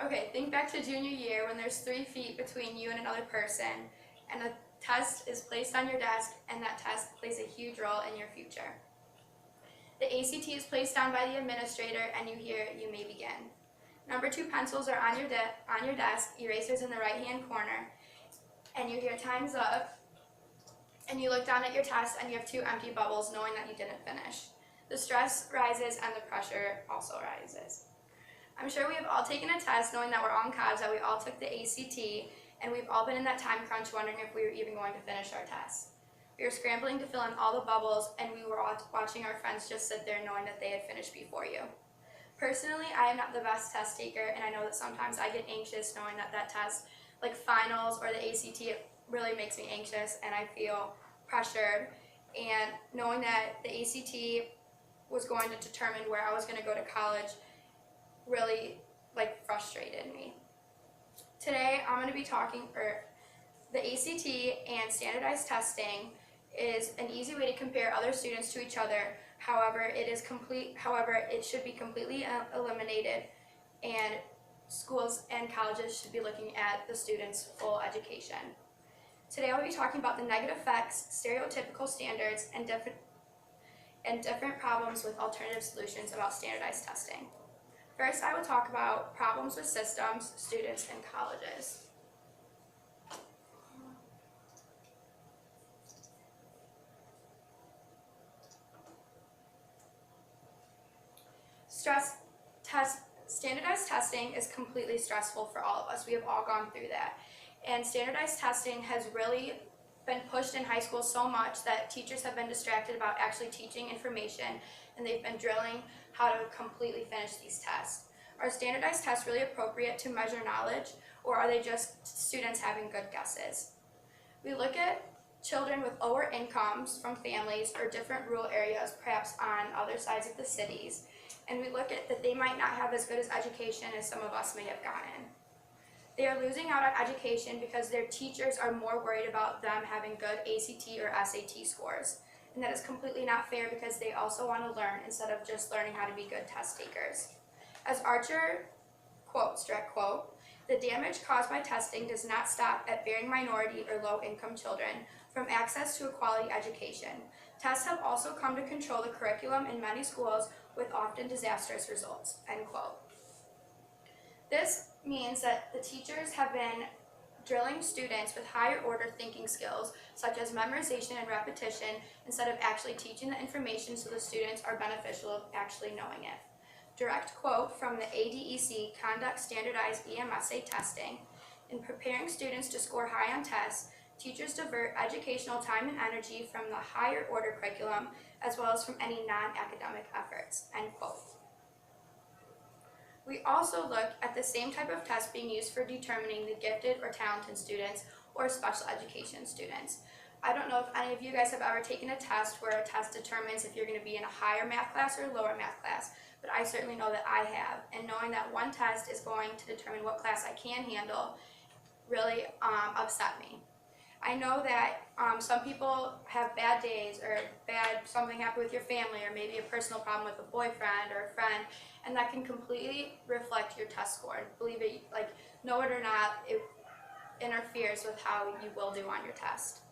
Okay, think back to junior year when there's 3 feet between you and another person, and a test is placed on your desk, and that test plays a huge role in your future. The ACT is placed down by the administrator, and you hear, "You may begin." Number 2 pencils are on your desk, erasers in the right-hand corner, and you hear, "Time's up," and you look down at your test, and you have 2 empty bubbles, knowing that you didn't finish. The stress rises, and the pressure also rises. I'm sure we have all taken a test knowing that we're all in college, that we all took the ACT, and we've all been in that time crunch wondering if we were even going to finish our test. We were scrambling to fill in all the bubbles, and we were watching our friends just sit there knowing that they had finished before you. Personally, I am not the best test taker, and I know that sometimes I get anxious knowing that test, like finals or the ACT, it really makes me anxious and I feel pressured. And knowing that the ACT was going to determine where I was going to go to college really frustrated me. Today I'm going to be talking, the ACT and standardized testing is an easy way to compare other students to each other. However, it should be completely eliminated, and schools and colleges should be looking at the student's full education. Today I'll be talking about the negative effects, stereotypical standards, and different problems with alternative solutions about standardized testing. First, I will talk about problems with systems, students, and colleges. Standardized testing is completely stressful for all of us. We have all gone through that. And standardized testing has really been pushed in high school so much that teachers have been distracted about actually teaching information, and they've been drilling how to completely finish these tests. Are standardized tests really appropriate to measure knowledge, or are they just students having good guesses? We look at children with lower incomes from families or different rural areas, perhaps on other sides of the cities, and we look at that they might not have as good as education as some of us may have gotten. They are losing out on education because their teachers are more worried about them having good ACT or SAT scores. And that is completely not fair because they also want to learn instead of just learning how to be good test takers. As Archer quotes, direct quote, "The damage caused by testing does not stop at bearing minority or low-income children from access to a quality education. Tests have also come to control the curriculum in many schools with often disastrous results," end quote. This means that the teachers have been drilling students with higher order thinking skills, such as memorization and repetition, instead of actually teaching the information so the students are beneficial of actually knowing it. Direct quote from the ADEC Conduct Standardized EMSA Testing. "In preparing students to score high on tests, teachers divert educational time and energy from the higher order curriculum as well as from any non-academic efforts," end quote. We also look at the same type of test being used for determining the gifted or talented students or special education students. I don't know if any of you guys have ever taken a test where a test determines if you're going to be in a higher math class or a lower math class, but I certainly know that I have, and knowing that one test is going to determine what class I can handle really upset me. I know that some people have bad days or something happened with your family, or maybe a personal problem with a boyfriend or a friend, and that can completely reflect your test score. Believe it, know it or not, it interferes with how you will do on your test.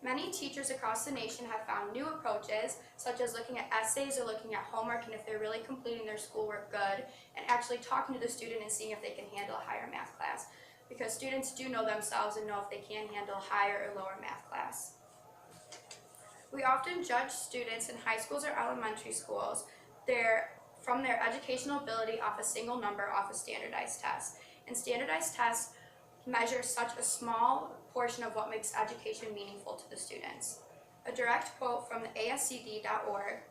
Many teachers across the nation have found new approaches, such as looking at essays or looking at homework and if they're really completing their schoolwork good, and actually talking to the student and seeing if they can handle a higher math class. Because students do know themselves and know if they can handle a higher or lower math class. We often judge students in high schools or elementary schools from their educational ability off a single number off a standardized test. And standardized tests measure such a small portion of what makes education meaningful to the students. A direct quote from the ASCD.org,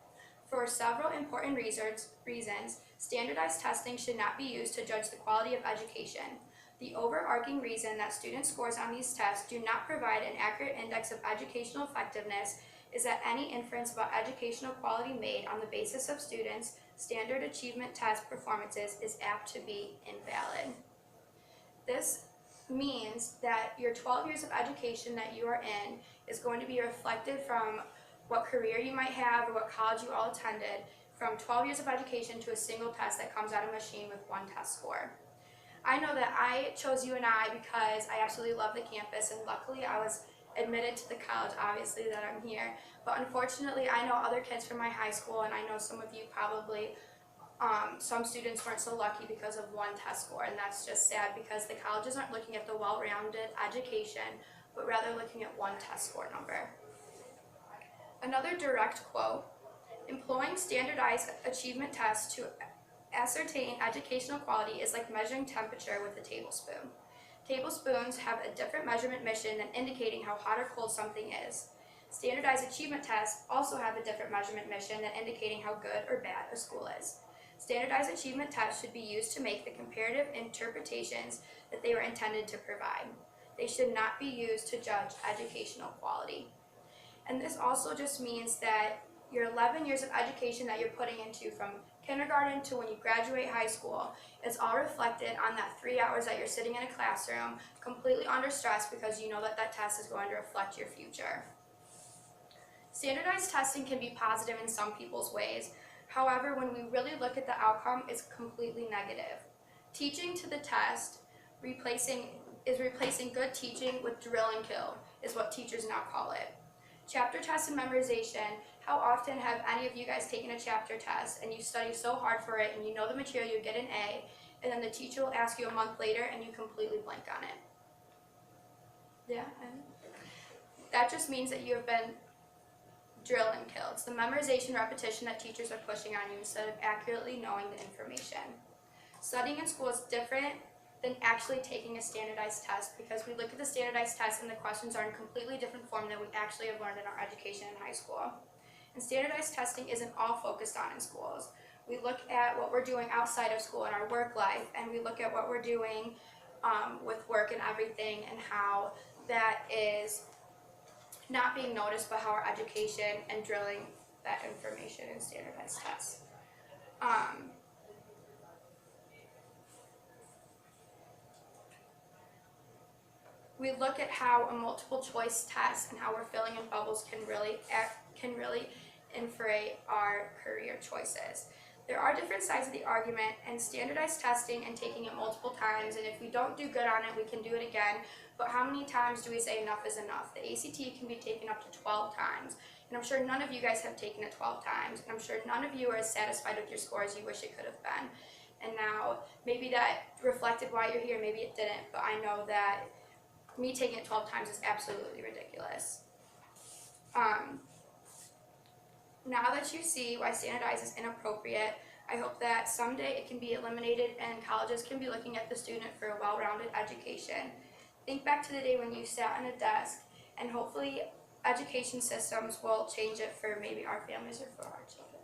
"For several important reasons, standardized testing should not be used to judge the quality of education. The overarching reason that student scores on these tests do not provide an accurate index of educational effectiveness is that any inference about educational quality made on the basis of students' standard achievement test performances is apt to be invalid." This means that your 12 years of education that you are in is going to be reflected from what career you might have or what college you all attended, from 12 years of education to a single test that comes out of a machine with one test score. I know that I chose UNI because I absolutely love the campus, and luckily I was admitted to the college, obviously, that I'm here. But unfortunately, I know other kids from my high school, and I know some of you probably, some students weren't so lucky because of one test score, and that's just sad because the colleges aren't looking at the well-rounded education, but rather looking at one test score number. Another direct quote: employing standardized achievement tests to ascertain educational quality is like measuring temperature with a tablespoon. Tablespoons have a different measurement mission than indicating how hot or cold something is. Standardized achievement tests also have a different measurement mission than indicating how good or bad a school is. Standardized achievement tests should be used to make the comparative interpretations that they were intended to provide. They should not be used to judge educational quality. And this also just means that your 11 years of education that you're putting into from kindergarten to when you graduate high school, it's all reflected on that 3 hours that you're sitting in a classroom completely under stress because you know that that test is going to reflect your future. Standardized testing can be positive in some people's ways. However, when we really look at the outcome, it's completely negative. Teaching to the test is replacing good teaching with drill and kill, is what teachers now call it. Chapter tests and memorization. How often have any of you guys taken a chapter test and you study so hard for it and you know the material, you get an A, and then the teacher will ask you a month later and you completely blank on it? Yeah, and that just means that you have been drill and kill. It's the memorization repetition that teachers are pushing on you instead of accurately knowing the information. Studying in school is different than actually taking a standardized test because we look at the standardized test and the questions are in a completely different form than we actually have learned in our education in high school. And standardized testing isn't all focused on in schools. We look at what we're doing outside of school in our work life, and we look at what we're doing with work and everything, and how that is not being noticed, but how our education and drilling that information in standardized tests. We look at how a multiple choice test and how we're filling in bubbles can really influence our career choices. There are different sides of the argument, and standardized testing and taking it multiple times, and if we don't do good on it, we can do it again. But how many times do we say enough is enough? The ACT can be taken up to 12 times, and I'm sure none of you guys have taken it 12 times, and I'm sure none of you are as satisfied with your score as you wish it could have been. And now, maybe that reflected why you're here, maybe it didn't, but I know that me taking it 12 times is absolutely ridiculous. Now that you see why standardized is inappropriate, I hope that someday it can be eliminated and colleges can be looking at the student for a well-rounded education. Think back to the day when you sat on a desk, and hopefully education systems will change it for maybe our families or for our children.